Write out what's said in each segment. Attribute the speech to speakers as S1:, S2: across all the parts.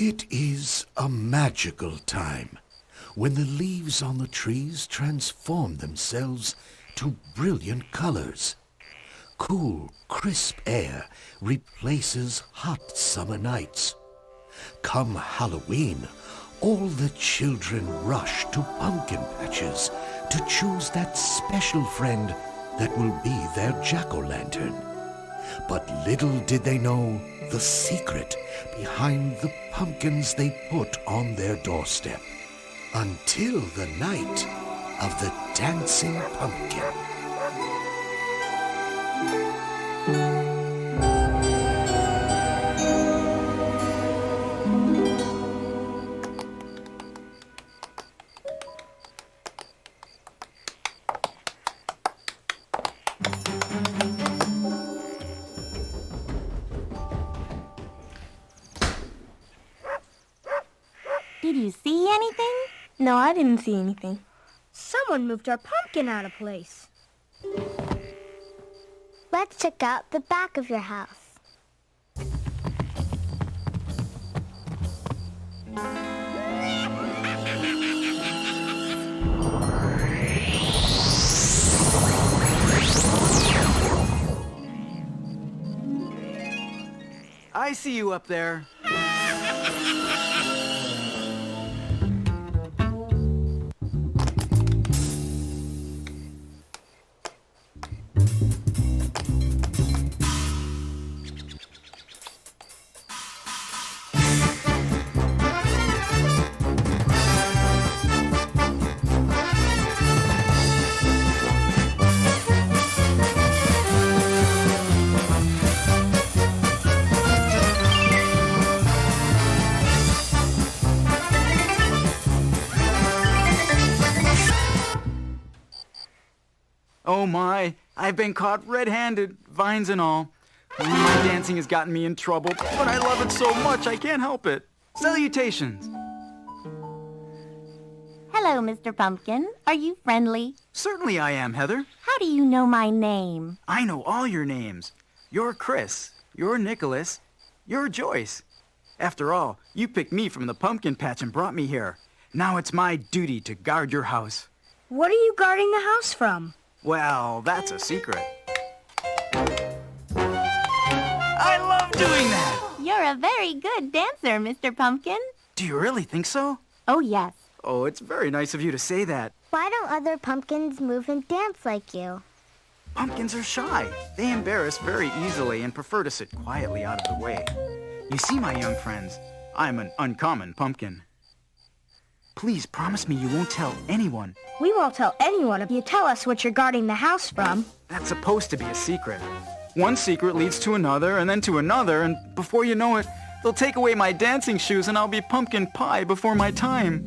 S1: It is a magical time when the leaves on the trees transform themselves to brilliant colors. Cool, crisp air replaces hot summer nights. Come Halloween, all the children rush to pumpkin patches to choose that special friend that will be their jack-o'-lantern. But little did they know the secret behind the pumpkins they put on their doorstep. Until the night of the dancing pumpkin.
S2: Did you see anything?
S3: No, I didn't see anything.
S4: Someone moved our pumpkin out of place.
S5: Let's check out the back of your house.
S6: I see you up there. Oh my, I've been caught red-handed, vines and all. My dancing has gotten me in trouble, but I love it so much I can't help it. Salutations.
S2: Hello, Mr. Pumpkin. Are you friendly?
S6: Certainly I am, Heather.
S2: How do you know my name?
S6: I know all your names. You're Chris. You're Nicholas. You're Joyce. After all, you picked me from the pumpkin patch and brought me here. Now it's my duty to guard your house.
S4: What are you guarding the house from?
S6: Well, that's a secret. I love doing that!
S2: You're a very good dancer, Mr. Pumpkin.
S6: Do you really think so?
S2: Oh, yes.
S6: Oh, it's very nice of you to say that.
S5: Why don't other pumpkins move and dance like you?
S6: Pumpkins are shy. They embarrass very easily and prefer to sit quietly out of the way. You see, my young friends, I'm an uncommon pumpkin. Please promise me you won't tell anyone.
S4: We won't tell anyone if you tell us what you're guarding the house from.
S6: That's supposed to be a secret. One secret leads to another and then to another, and before you know it, they'll take away my dancing shoes and I'll be pumpkin pie before my time.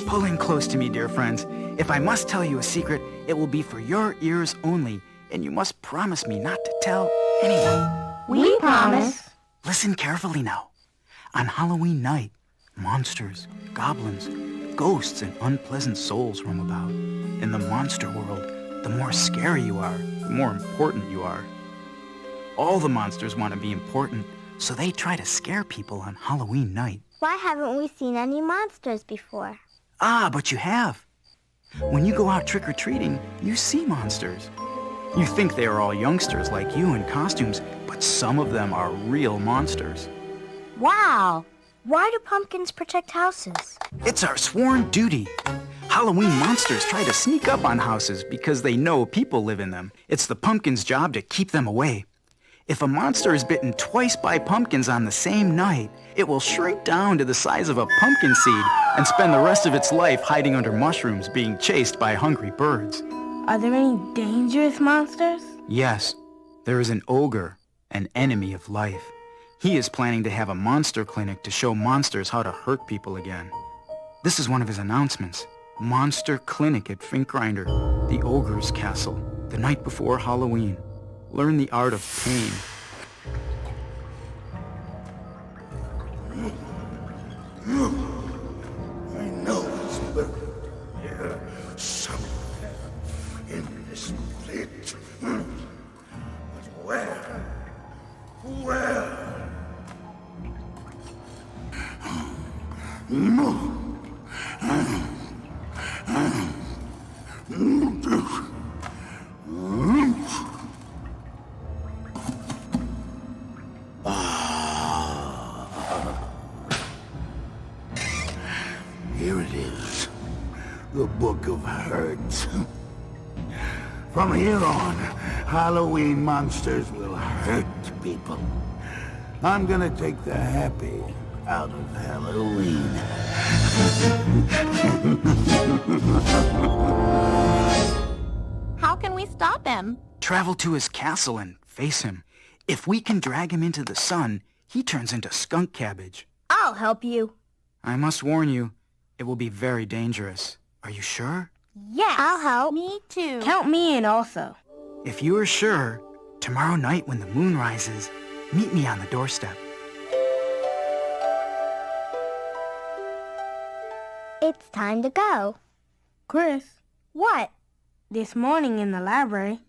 S6: Pull in close to me, dear friends. If I must tell you a secret, it will be for your ears only, and you must promise me not to tell anyone.
S2: We promise.
S6: Listen carefully now. On Halloween night, monsters, goblins, ghosts, and unpleasant souls roam about. In the monster world, the more scary you are, the more important you are. All the monsters want to be important, so they try to scare people on Halloween night.
S5: Why haven't we seen any monsters before?
S6: Ah, but you have. When you go out trick-or-treating, you see monsters. You think they are all youngsters like you in costumes, but some of them are real monsters.
S2: Wow.
S4: Why do pumpkins protect houses?
S6: It's our sworn duty. Halloween monsters try to sneak up on houses because they know people live in them. It's the pumpkin's job to keep them away. If a monster is bitten twice by pumpkins on the same night, it will shrink down to the size of a pumpkin seed and spend the rest of its life hiding under mushrooms being chased by hungry birds.
S3: Are there any dangerous monsters?
S6: Yes, there is an ogre, an enemy of life. He is planning to have a monster clinic to show monsters how to hurt people again. This is one of his announcements. Monster Clinic at Finkgrinder, the Ogre's Castle, the night before Halloween. Learn the art of pain.
S1: I know it's buried here somewhere in this pit. But where? Where? Here it is, the Book of Hurts. From here on, Halloween monsters will hurt people. I'm gonna take the happy out of Halloween.
S2: How can we stop him?
S6: Travel to his castle and face him. If we can drag him into the sun, he turns into skunk cabbage.
S4: I'll help you.
S6: I must warn you, it will be very dangerous. Are you sure?
S2: Yes.
S5: I'll help.
S2: Me too.
S3: Count me in also.
S6: If you are sure, tomorrow night when the moon rises, meet me on the doorstep.
S5: It's time to go.
S3: Chris,
S4: What?
S3: this morning in the library,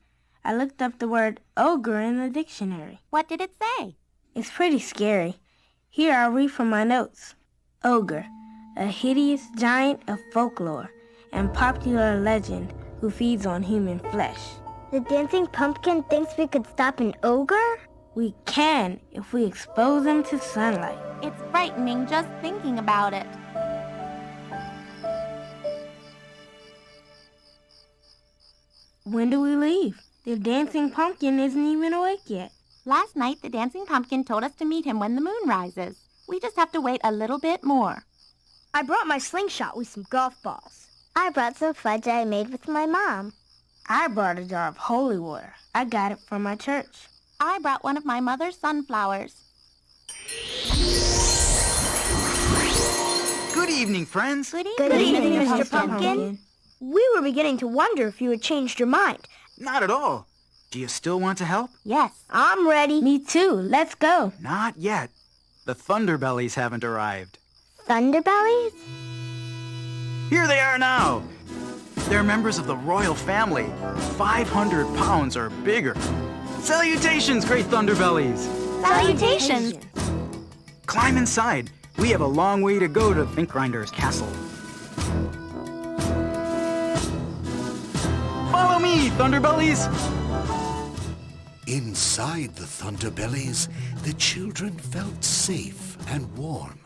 S3: I looked up the word ogre in the dictionary.
S2: What did it say?
S3: It's pretty scary. Here I'll read from my notes. Ogre, a hideous giant of folklore and popular legend who feeds on human flesh.
S5: The dancing pumpkin thinks we could stop an ogre?
S3: We can if we expose him to sunlight.
S2: It's frightening just thinking about it.
S3: When do we leave? The dancing pumpkin isn't even awake yet.
S2: Last night, the dancing pumpkin told us to meet him when the moon rises. We just have to wait a little bit more.
S4: I brought my slingshot with some golf balls.
S5: I brought some fudge I made with my mom.
S3: I brought a jar of holy water. I got it from my church.
S2: I brought one of my mother's sunflowers.
S6: Good evening, friends.
S2: Good
S4: Good evening,
S2: Mr.
S4: Mr. Pumpkin. We were beginning to wonder if you had changed your mind.
S6: Not at all. Do you still want to help?
S2: Yes.
S4: I'm ready.
S3: Me too. Let's go.
S6: Not yet. The Thunderbellies haven't arrived.
S5: Thunderbellies?
S6: Here they are now. They're members of the royal family, 500 pounds or bigger. Salutations, great Thunderbellies.
S2: Salutations.
S6: Climb inside. We have a long way to go to Thinkgrinder's castle. Follow me, Thunderbellies.
S1: Inside the Thunderbellies, the children felt safe and warm.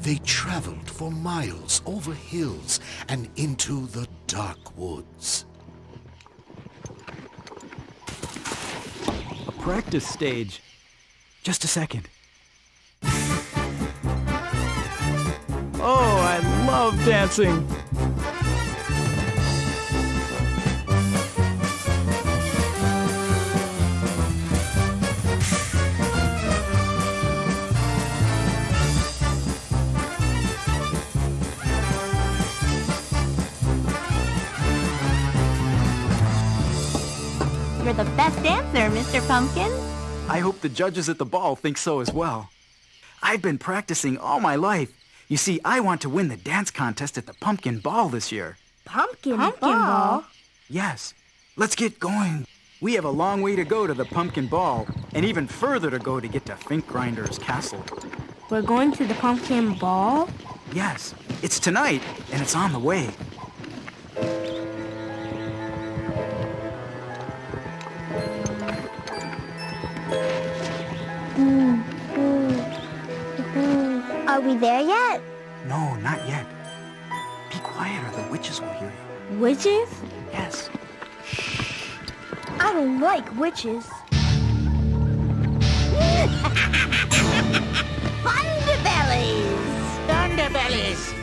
S1: They traveled for miles over hills and into the dark woods.
S6: A practice stage. Just a second. Oh, I love dancing.
S2: You're the best dancer, Mr. Pumpkin.
S6: I hope the judges at the ball think so as well. I've been practicing all my life. You see, I want to win the dance contest at the Pumpkin Ball this year.
S4: Pumpkin
S3: ball?
S6: Yes. Let's get going. We have a long way to go to the Pumpkin Ball, and even further to go to get to Thinkgrinder's castle.
S3: We're going to the pumpkin ball?
S6: Yes, it's tonight, and it's on the way.
S5: Are we there yet?
S6: No, not yet. Be quiet or the witches will hear you.
S3: Witches?
S6: Yes.
S4: I don't like witches.
S7: Thunderbellies!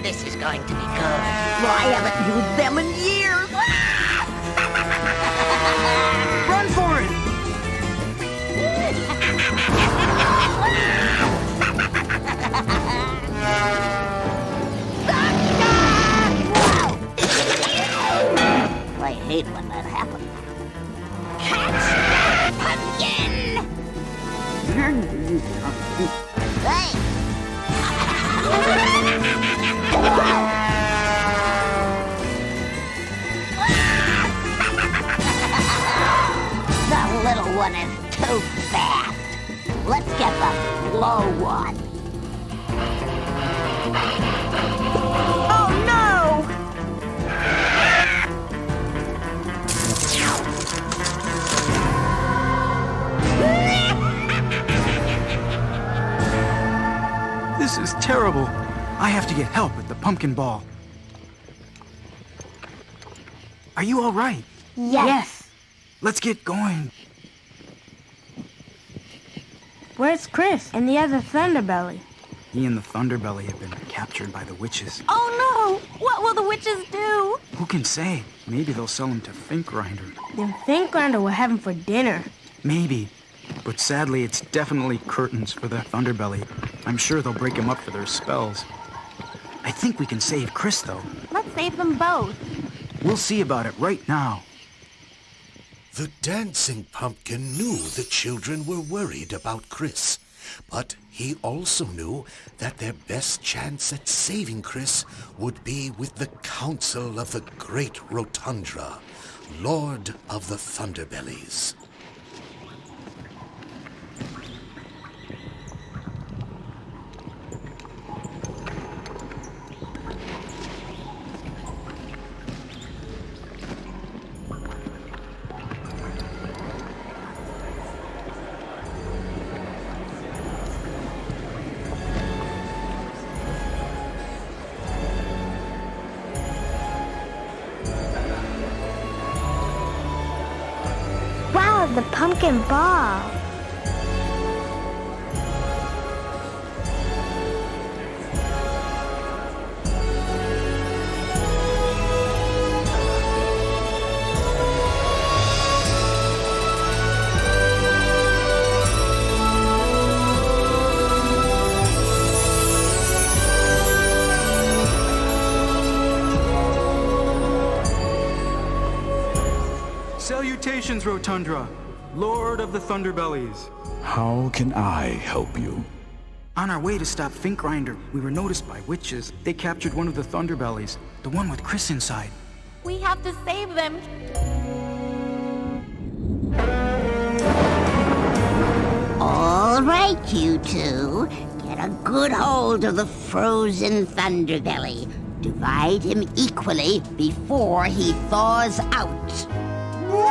S7: This is going to be good. I haven't used them in years.
S6: Run for it!
S7: I hate when that happens. Catch that pumpkin! Hey! The little one is too fast. Let's get the slow one.
S4: Oh no!
S6: This is terrible. I have to get help at the pumpkin ball. Are you all right?
S3: Yes.
S6: Let's get going.
S3: Where's Chris and the other Thunderbelly?
S6: He and the Thunderbelly have been captured by the witches.
S2: Oh no! What will the witches do?
S6: Who can say? Maybe they'll sell him to Fink Grinder.
S3: Then Think Grinder will have him for dinner.
S6: Maybe. But sadly, it's definitely curtains for the Thunderbelly. I'm sure they'll break him up for their spells. I think we can save Chris, though.
S2: Let's save them both.
S6: We'll see about it right now.
S1: The dancing pumpkin knew the children were worried about Chris, but he also knew that their best chance at saving Chris would be with the council of the great Rotundra, Lord of the Thunderbellies.
S5: Wow, the pumpkin ball.
S6: Salutations, Rotundra, Lord of the Thunderbellies.
S8: How can I help you?
S6: On our way to stop Fink Grinder, we were noticed by witches. They captured one of the Thunderbellies, the one with Chris inside.
S2: We have to save them.
S7: All right, you two. Get a good hold of the frozen Thunderbelly. Divide him equally before he thaws out. Whoa!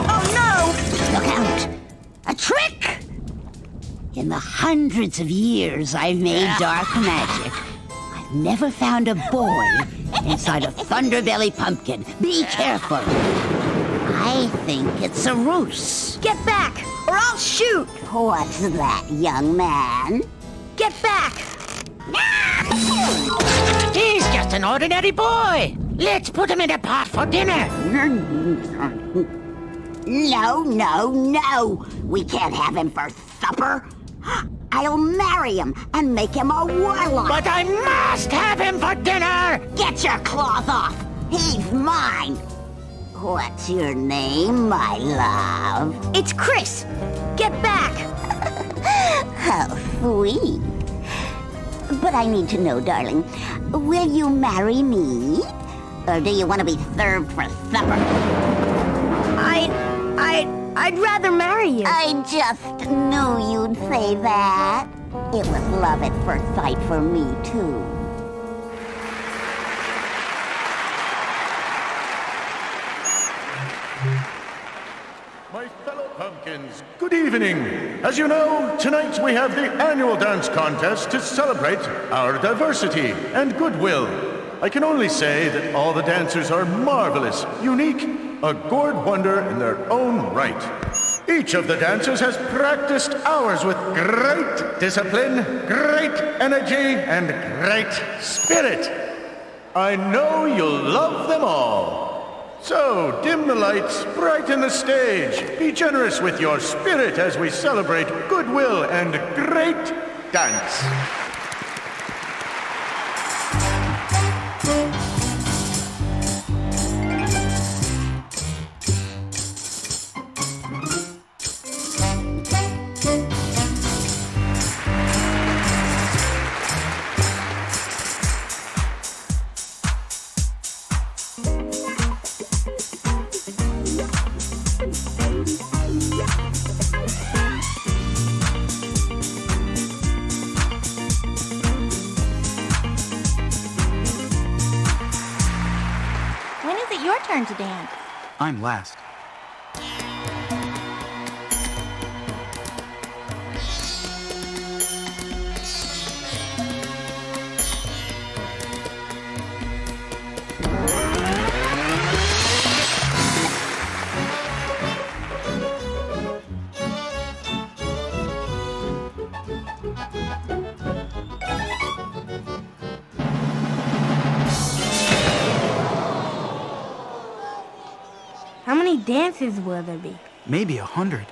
S4: Oh no!
S7: Look out! A trick! In the hundreds of years I've made dark magic, I've never found a boy inside a Thunderbelly pumpkin. Be careful. I think it's a ruse.
S4: Get back, or I'll shoot!
S7: What's that, young man?
S4: Get back!
S7: He's just an ordinary boy. Let's put him in a pot for dinner. No, no, no. We can't have him for supper. I'll marry him and make him a warlock. But I must have him for dinner. Get your cloth off. He's mine. What's your name, my love?
S4: It's Chris! Get back!
S7: How sweet. But I need to know, darling, will you marry me? Or do you want to be served for supper?
S4: I'd rather marry you.
S7: I just knew you'd say that. It was love at first sight for me, too.
S9: My fellow pumpkins, good evening. As you know, tonight we have the annual dance contest to celebrate our diversity and goodwill. I can only say that all the dancers are marvelous, unique, a gourd wonder in their own right. Each of the dancers has practiced hours with great discipline, great energy, and great spirit. I know you'll love them all. So, dim the lights, brighten the stage. Be generous with your spirit as we celebrate goodwill and great dance.
S2: turn to dance.
S6: I'm last.
S3: How many dances will there be?
S6: Maybe 100.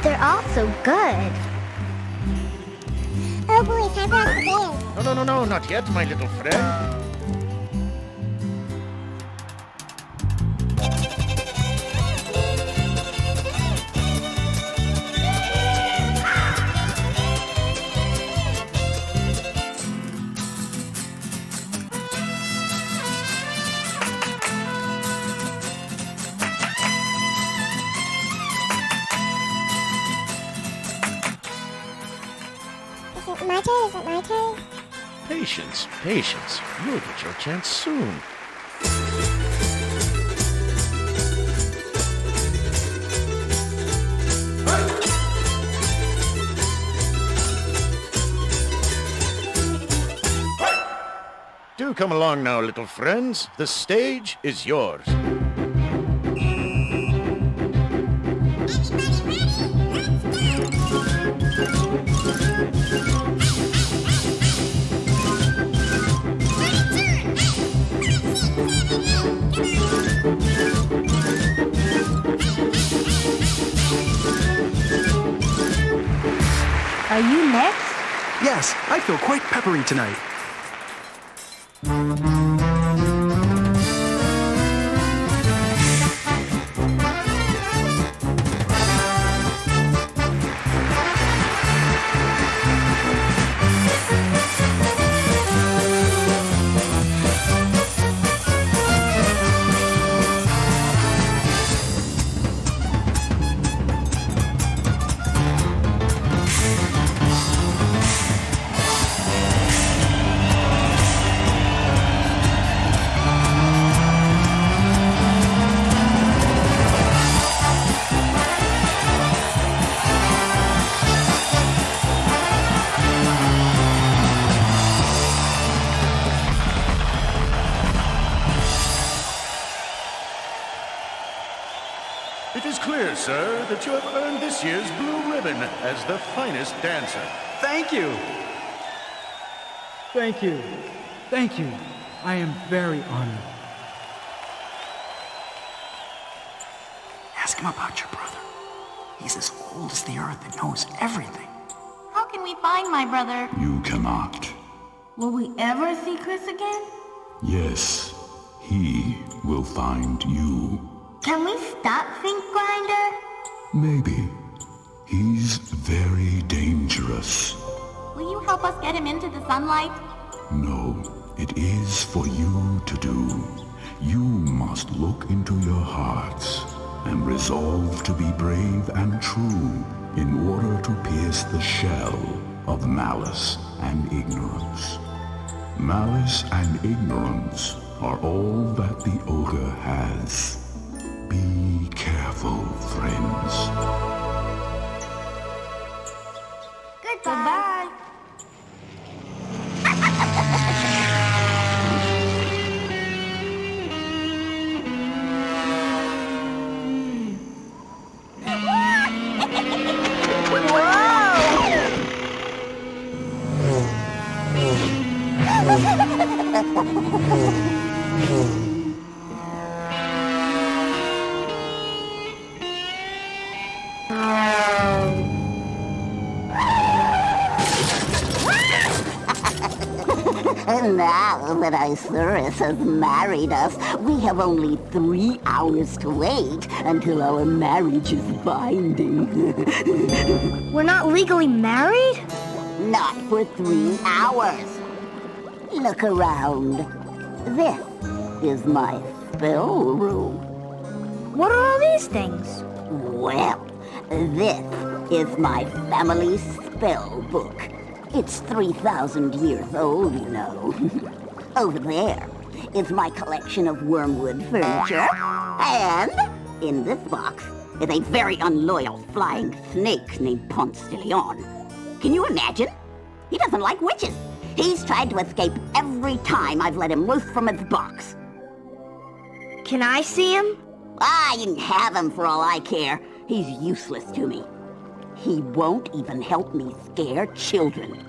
S5: They're all so good. Oh boy, time for us to dance.
S9: No, not yet, my little friend.
S5: Is it my turn?
S9: Patience. You'll get your chance soon. Do come along now, little friends. The stage is yours.
S3: Are you next?
S6: Yes, I feel quite peppery tonight.
S9: It is clear, sir, that you have earned this year's blue ribbon as the finest dancer.
S6: Thank you.
S10: Thank you. Thank you. I am very honored.
S11: Ask him about your brother. He's as old as the earth and knows everything.
S2: How can we find my brother?
S8: You cannot.
S3: Will we ever see Chris again?
S8: Yes, he will find you.
S5: Can we stop Think Grinder?
S8: Maybe. He's very dangerous.
S2: Will you help us get him into the sunlight?
S8: No, it is for you to do. You must look into your hearts and resolve to be brave and true in order to pierce the shell of malice and ignorance. Malice and ignorance are all that the ogre has. Be careful, friends.
S5: Goodbye.
S7: Now that Isurus has married us, we have only 3 hours to wait until our marriage is binding.
S4: We're not legally married?
S7: Not for 3 hours. Look around. This is my spell room.
S4: What are all these things?
S7: Well, this is my family spell book. It's 3,000 years old, you know. Over there is my collection of wormwood furniture. And in this box is a very unloyal flying snake named Ponce de Leon. Can you imagine? He doesn't like witches. He's tried to escape every time I've let him loose from his box.
S4: Can I see him?
S7: You can have him for all I care. He's useless to me. He won't even help me scare children.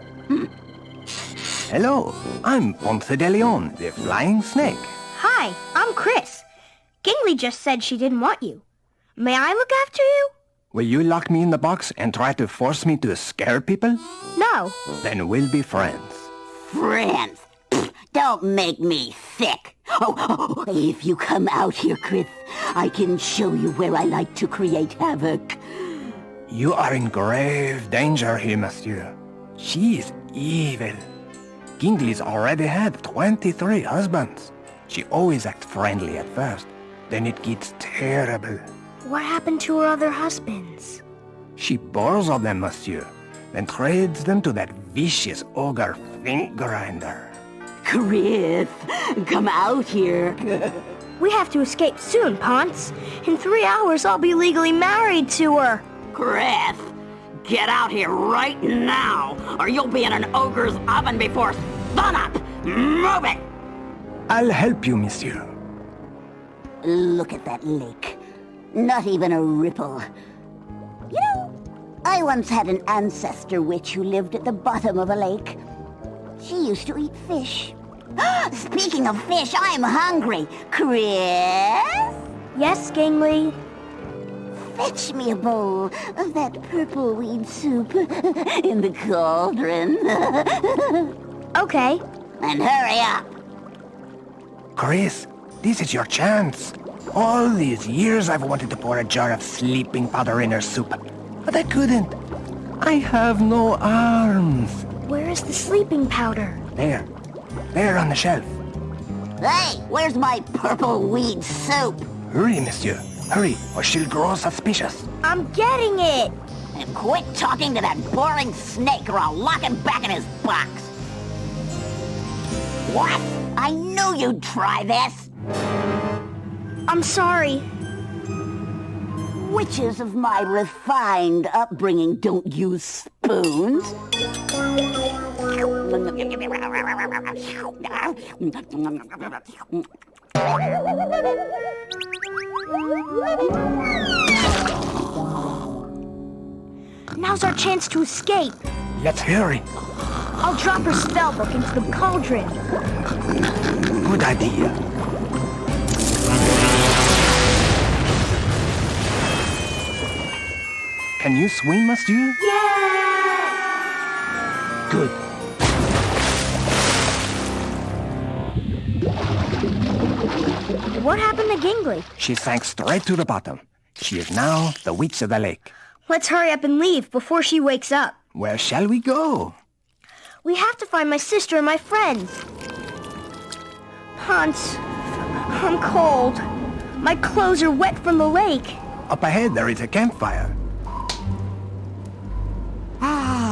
S12: Hello, I'm Ponce de Leon, the flying snake.
S4: Hi, I'm Chris. Gingley just said she didn't want you. May I look after you?
S12: Will you lock me in the box and try to force me to scare people?
S4: No.
S12: Then we'll be friends.
S7: Friends? Don't make me sick. Oh, if you come out here, Chris, I can show you where I like to create havoc.
S12: You are in grave danger here, monsieur. She is evil. Gingley's already had 23 husbands. She always acts friendly at first. Then it gets terrible.
S4: What happened to her other husbands?
S12: She borrows them, monsieur, then trades them to that vicious ogre think grinder.
S7: Chris, come out here.
S4: We have to escape soon, Ponce. In 3 hours, I'll be legally married to her.
S7: Chris, get out here right now, or you'll be in an ogre's oven before sunup. Move it!
S12: I'll help you, monsieur.
S7: Look at that lake. Not even a ripple. You know, I once had an ancestor witch who lived at the bottom of a lake. She used to eat fish. Speaking of fish, I'm hungry. Chris?
S4: Yes, Gingley?
S7: Fetch me a bowl of that purple weed soup in the cauldron.
S4: Okay.
S7: And hurry up.
S12: Chris, this is your chance. All these years I've wanted to pour a jar of sleeping powder in her soup, but I couldn't. I have no arms.
S4: Where is the sleeping powder?
S12: There on the shelf.
S7: Hey, where's my purple weed soup?
S12: Hurry, monsieur. Hurry, or she'll grow suspicious.
S4: I'm getting it.
S7: And quit talking to that boring snake or I'll lock him back in his box. What? I knew you'd try this.
S4: I'm sorry.
S7: Witches of my refined upbringing don't use spoons.
S4: Now's our chance to escape.
S12: Let's hurry.
S4: I'll drop her spellbook into the cauldron.
S12: Good idea. Can you swim, monsieur?
S4: Yeah!
S12: Good.
S4: What happened to Gingley?
S12: She sank straight to the bottom. She is now the witch of the lake.
S4: Let's hurry up and leave before she wakes up.
S12: Where shall we go?
S4: We have to find my sister and my friends. Ponce, I'm cold. My clothes are wet from the lake.
S12: Up ahead there is a campfire.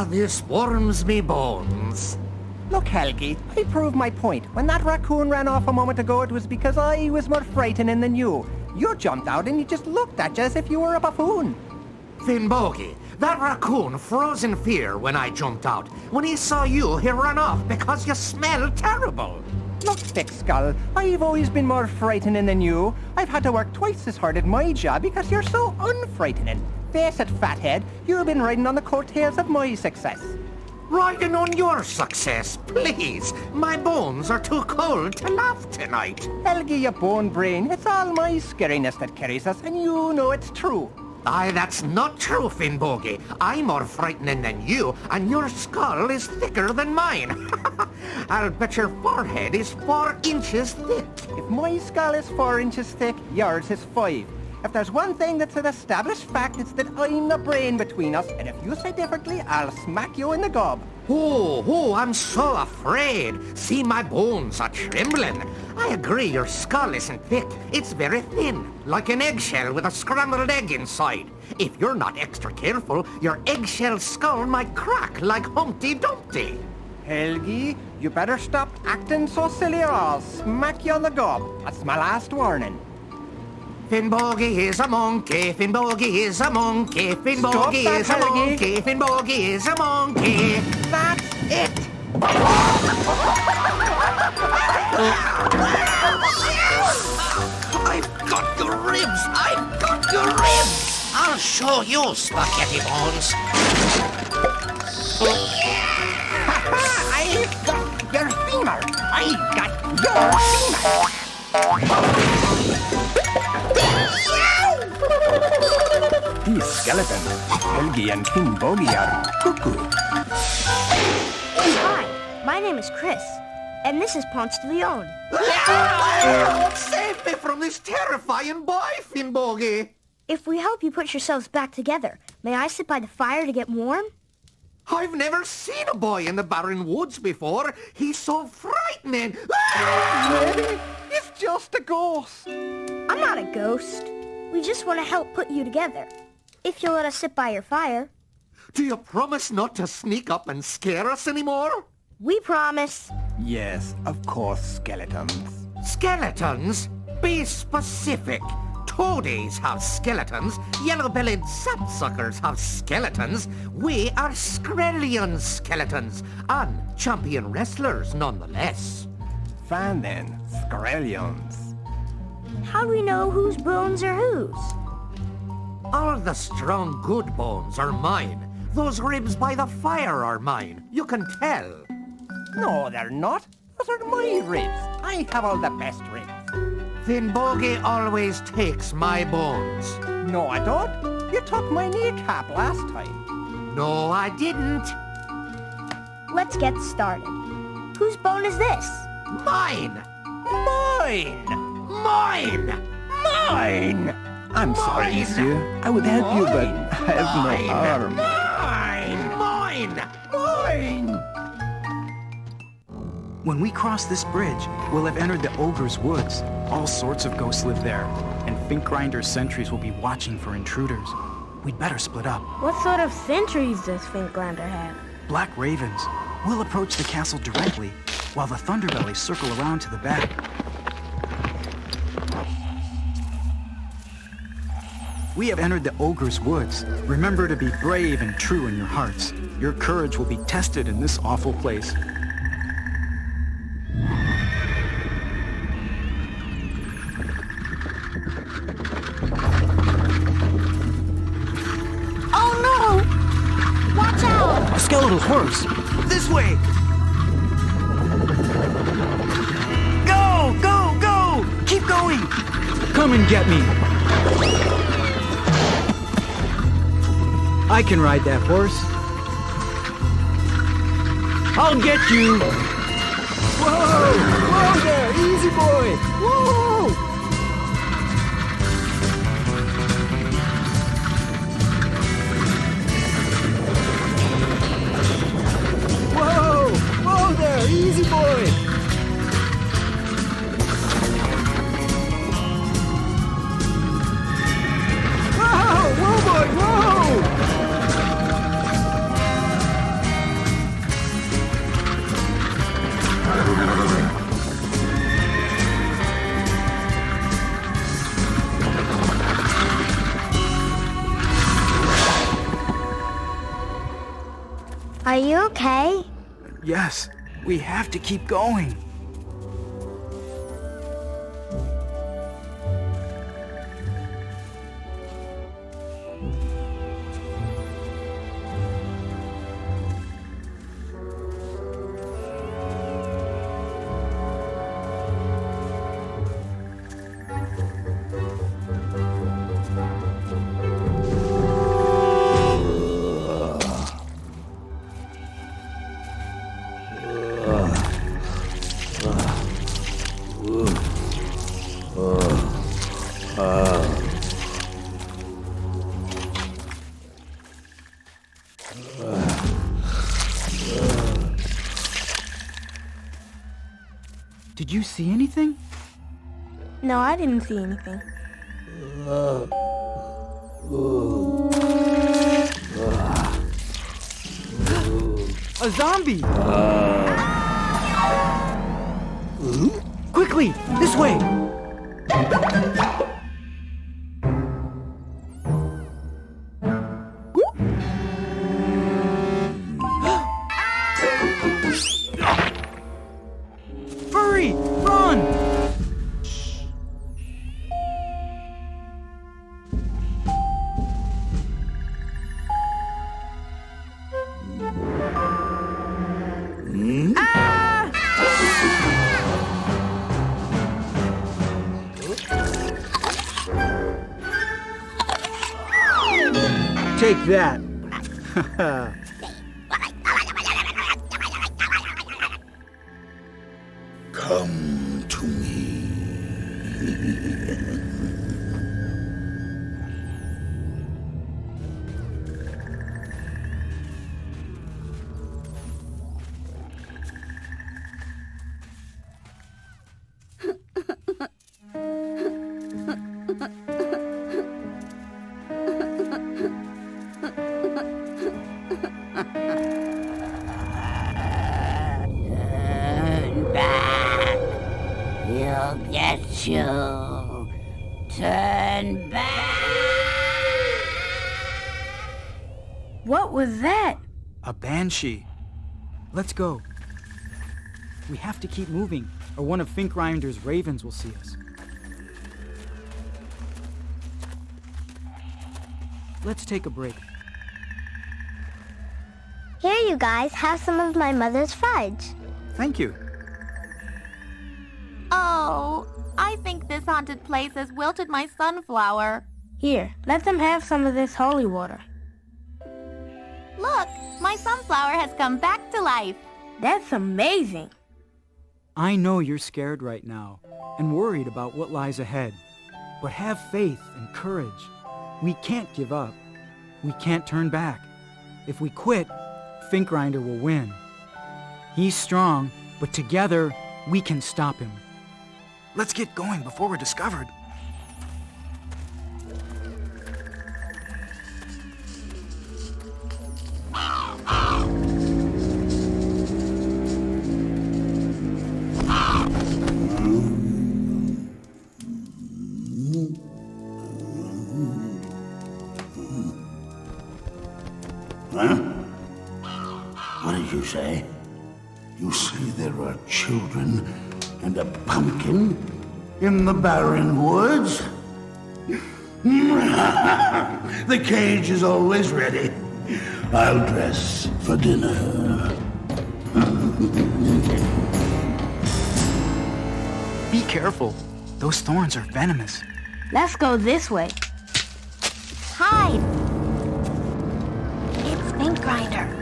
S1: This warms me bones.
S12: Look, Helgi, I proved my point. When that raccoon ran off a moment ago, it was because I was more frightening than you. You jumped out and he just looked at you as if you were a buffoon.
S1: Finbogi, that raccoon froze in fear when I jumped out. When he saw you, he ran off because you smell terrible.
S12: Look, Thick Skull, I've always been more frightening than you. I've had to work twice as hard at my job because you're so unfrightening. Face it, fathead, you've been riding on the coattails of my success.
S1: Riding on your success, please. My bones are too cold to laugh tonight.
S12: Helgi, you bone brain, it's all my scariness that carries us, and you know it's true.
S1: Aye, that's not true, Finbogi. I'm more frightening than you, and your skull is thicker than mine.
S13: I'll bet your forehead is 4 inches thick.
S12: If my skull is 4 inches thick, yours is 5. If there's one thing that's an established fact, it's that I'm the brain between us, and if you say differently, I'll smack you in the gob.
S13: Oh, I'm so afraid. See, my bones are trembling. I agree your skull isn't thick. It's very thin, like an eggshell with a scrambled egg inside. If you're not extra careful, your eggshell skull might crack like Humpty Dumpty.
S12: Helgi, you better stop acting so silly or I'll smack you on the gob. That's my last warning.
S13: Finnbogi is a monkey, Finnbogi is a monkey, Finnbogi is a monkey, Finnbogi is a monkey.
S12: That's it!
S13: I've got your ribs! I've got your ribs! I'll show you, Spaghetti Bones.
S12: I've got your femur! I've got your femur! These skeletons, Helgi and Finnbogi, are cuckoo.
S4: Hi, my name is Chris, and this is Ponce de Leon.
S13: Save me from this terrifying boy, Finnbogi!
S4: If we help you put yourselves back together, may I sit by the fire to get warm?
S13: I've never seen a boy in the barren woods before. He's so frightening.
S12: Maybe it's just a ghost.
S4: I'm not a ghost. We just want to help put you together. If you'll let us sit by your fire.
S13: Do you promise not to sneak up and scare us anymore?
S4: We promise.
S12: Yes, of course, skeletons.
S13: Skeletons? Be specific. Toadies have skeletons. Yellow-bellied sapsuckers have skeletons. We are Skrellian skeletons, and champion wrestlers nonetheless.
S12: Fine then, Skrellians.
S4: How do we know whose bones are whose?
S13: All the strong, good bones are mine. Those ribs by the fire are mine. You can tell.
S12: No, they're not. Those are my ribs. I have all the best ribs.
S13: Finnbogi always takes my bones.
S12: No, I don't. You took my kneecap last time.
S13: No, I didn't.
S4: Let's get started. Whose bone is this?
S13: Mine!
S12: Mine!
S13: Mine!
S12: Mine! I'm sorry, monsieur. I would help you, but I have no arm.
S13: Mine!
S12: Mine!
S6: When we cross this bridge, we'll have entered the Ogre's woods. All sorts of ghosts live there, and Finkgrinder's sentries will be watching for intruders. We'd better split up.
S3: What sort of sentries does Finkgrinder have?
S6: Black ravens. We'll approach the castle directly, while the Thunderbellies circle around to the back. We have entered the Ogre's woods. Remember to be brave and true in your hearts. Your courage will be tested in this awful place.
S2: Oh no! Watch out!
S6: A skeletal horse! This way! Go! Go! Go! Keep going! Come and get me! I can ride that horse. I'll get you! Whoa! Whoa there! Easy boy! Whoa! Whoa! Whoa there! Easy boy! Whoa! Whoa boy! Whoa!
S4: Are you okay?
S6: Yes, we have to keep going.
S10: Did you see anything?
S3: No, I didn't see anything.
S10: A zombie! Quickly! This way! Hurry! Run! Take that.
S1: Come to me.
S7: Turn back. He'll get you. Turn back.
S3: What was that?
S10: A banshee. Let's go. We have to keep moving, or one of Finkgrinder's ravens will see us. Let's take a break.
S5: Here, you guys, have some of my mother's fudge.
S10: Thank you.
S2: Oh, I think this haunted place has wilted my sunflower.
S3: Here, let them have some of this holy water.
S2: Look, my sunflower has come back to life.
S3: That's amazing.
S10: I know you're scared right now and worried about what lies ahead. But have faith and courage. We can't give up. We can't turn back. If we quit, Finkgrinder will win. He's strong, but together we can stop him.
S6: Let's get going before we're discovered.
S1: Huh? What did you say? You say there are children and a pumpkin in the barren woods? The cage is always ready. I'll dress for dinner.
S6: Be careful. Those thorns are venomous.
S3: Let's go this way.
S2: Hide! It's Finkgrinder.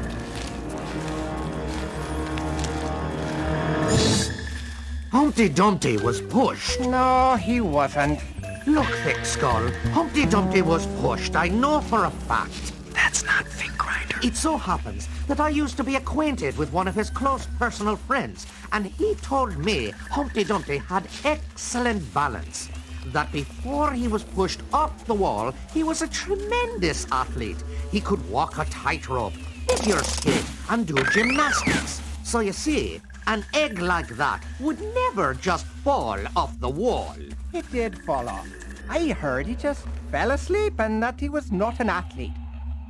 S13: Humpty Dumpty was pushed.
S12: No, he wasn't.
S13: Look, Thick Skull. Humpty Dumpty was pushed, I know for a fact.
S6: That's not Finkgrinder.
S13: It so happens that I used to be acquainted with one of his close personal friends, and he told me Humpty Dumpty had excellent balance. That before he was pushed off the wall, he was a tremendous athlete. He could walk a tightrope, figure skate, and do gymnastics. So you see, an egg like that would never just fall off the wall.
S12: It did fall off. I heard he just fell asleep and that he was not an athlete.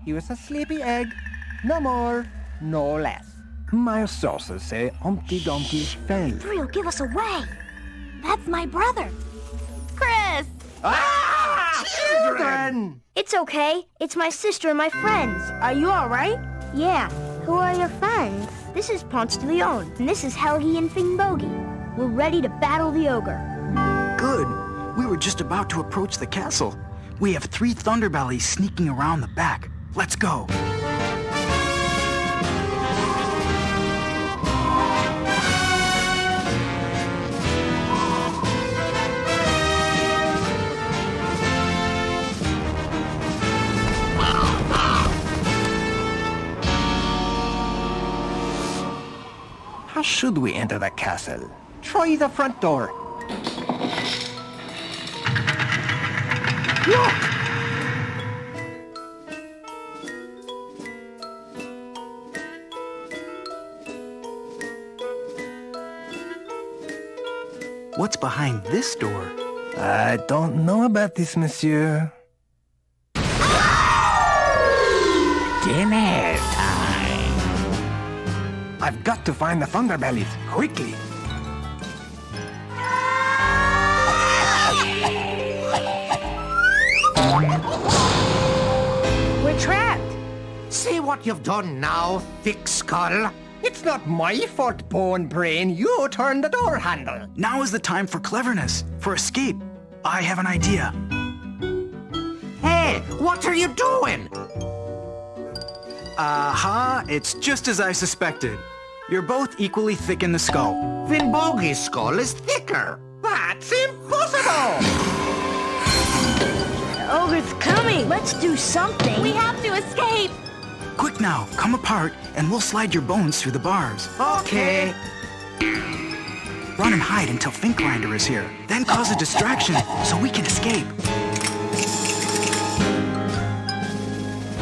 S12: He was a sleepy egg, no more, no less.
S14: My sources say Humpty Dumpty fell.
S4: Thrill, give us away.
S2: That's my brother. Chris!
S12: Ah! Children!
S4: It's okay. It's my sister and my friends.
S3: Are you all right?
S4: Yeah. Who are your friends? This is Ponce de Leon, and this is Helgi and Fingbogey. We're ready to battle the ogre.
S6: Good. We were just about to approach the castle. We have 3 Thunderbellies sneaking around the back. Let's go.
S12: How should we enter the castle? Try the front door.
S13: Look!
S10: What's behind this door?
S12: I don't know about this, monsieur.
S13: Dinner time.
S12: I've got to find the Thunderbellies, quickly.
S4: We're trapped.
S13: See what you've done now, thick skull?
S12: It's not my fault, Bone Brain. You turned the door handle.
S10: Now is the time for cleverness, for escape. I have an idea.
S13: Hey, what are you doing?
S10: Aha, it's just as I suspected. You're both equally thick in the skull.
S13: Finbogi's skull is thicker.
S12: That's impossible!
S4: The ogre's coming. Let's do something.
S2: We have to escape.
S10: Quick now, come apart, and we'll slide your bones through the bars.
S13: Okay.
S10: Run and hide until Finkgrinder is here. Then cause a distraction so we can escape.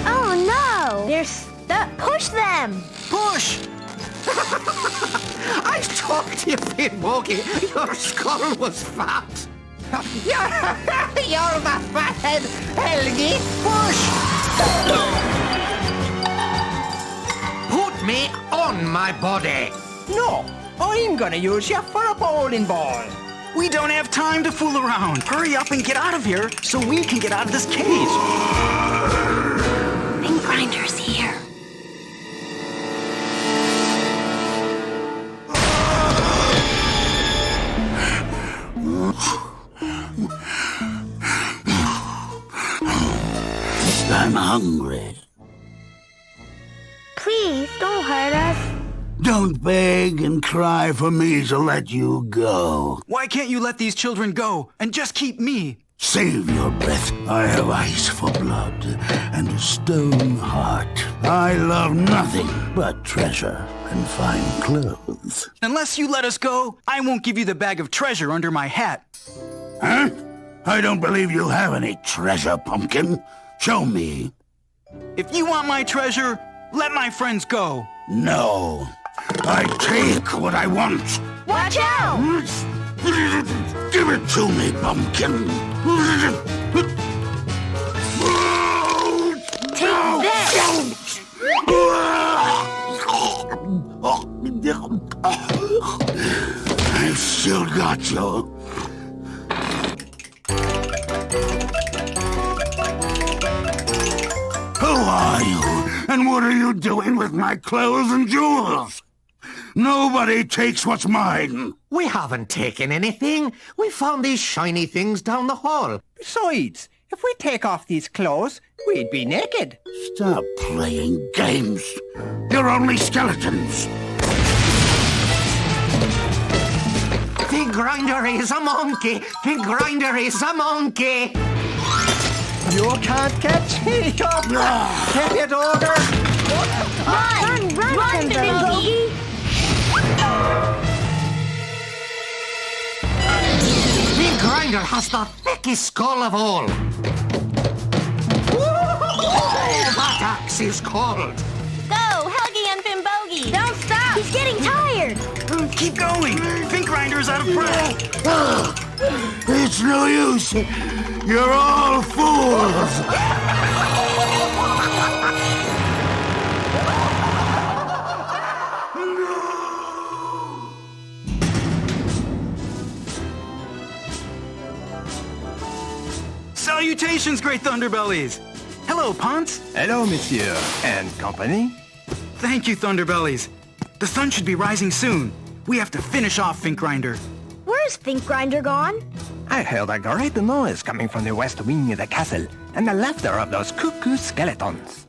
S4: Oh no! They're stuck. Push them.
S10: Push!
S13: I talked to you, Finbogi. Your skull was fat. You're the fathead, Helgi. Push! Put me on my body.
S12: No, I'm gonna use you for a bowling ball.
S10: We don't have time to fool around. Hurry up and get out of here so we can get out of this cage.
S2: Finkgrinder's here.
S1: I'm hungry.
S5: Please, don't hurt us.
S1: Don't beg and cry for me to let you go.
S10: Why can't you let these children go and just keep me?
S1: Save your breath. I have ice for blood and a stone heart. I love nothing but treasure and fine clothes.
S10: Unless you let us go, I won't give you the bag of treasure under my hat.
S1: Huh? I don't believe you have any treasure, Pumpkin. Show me.
S10: If you want my treasure, let my friends go.
S1: No. I take what I want.
S4: Watch out!
S1: Give it to me, Pumpkin.
S4: Take this!
S1: I've still got you. Who are you? And what are you doing with my clothes and jewels? Nobody takes what's mine.
S13: We haven't taken anything. We found these shiny things down the hall.
S12: Besides, if we take off these clothes, we'd be naked.
S1: Stop playing games. You're only skeletons.
S13: Finkgrinder is a monkey. Finkgrinder is a monkey.
S12: You can't catch me, Jacob! Get it, Ogre!
S4: Run, Finbogi!
S13: Finkgrinder has the thickest skull of all. That axe is cold.
S2: Go, Helgi and Finbogi.
S4: Don't stop! He's getting tired!
S10: Keep going. Finkgrinder is out of breath.
S1: It's no use. You're all fools.
S10: Salutations, great Thunderbellies. Hello, Ponce.
S12: Hello, monsieur. And company?
S10: Thank you, Thunderbellies. The sun should be rising soon. We have to finish off Finkgrinder.
S4: Where's Finkgrinder gone?
S12: I heard a great noise coming from the west wing of the castle, and the laughter of those cuckoo skeletons.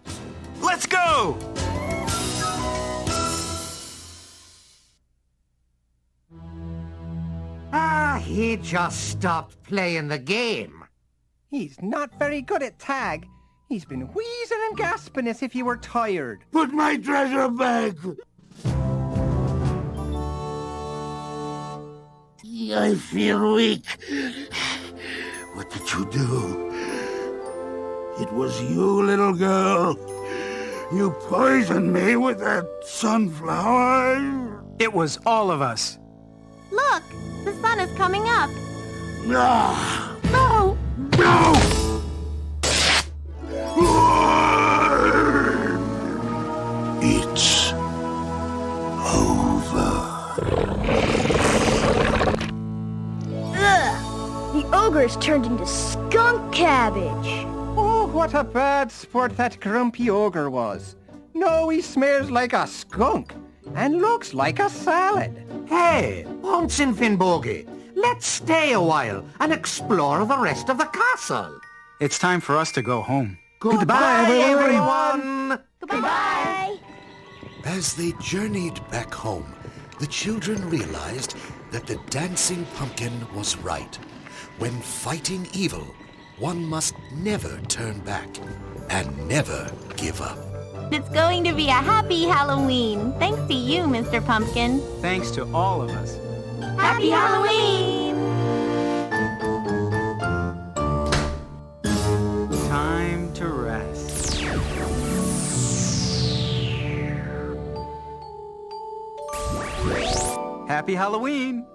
S10: Let's go!
S13: He just stopped playing the game.
S12: He's not very good at tag. He's been wheezing and gasping as if he were tired.
S1: Put my treasure back.
S15: I feel weak. What did you do? It was you, little girl. You poisoned me with that sunflower.
S10: It was all of us.
S2: Look, the sun is coming up.
S15: Ah.
S2: No!
S15: No! It's over.
S4: Ugh! The ogre's turned into skunk cabbage.
S12: Oh, what a bad sport that grumpy ogre was. No, he smells like a skunk and looks like a salad.
S13: Hey, Bouncing Finbogie, let's stay a while and explore the rest of the castle.
S10: It's time for us to go home.
S13: Goodbye, everyone.
S4: Goodbye.
S1: As they journeyed back home, the children realized that the dancing pumpkin was right. When fighting evil, one must never turn back and never give up.
S2: It's going to be a happy Halloween. Thanks to you, Mr. Pumpkin.
S10: Thanks to all of us.
S2: Happy Halloween!
S10: Time to rest. Happy Halloween!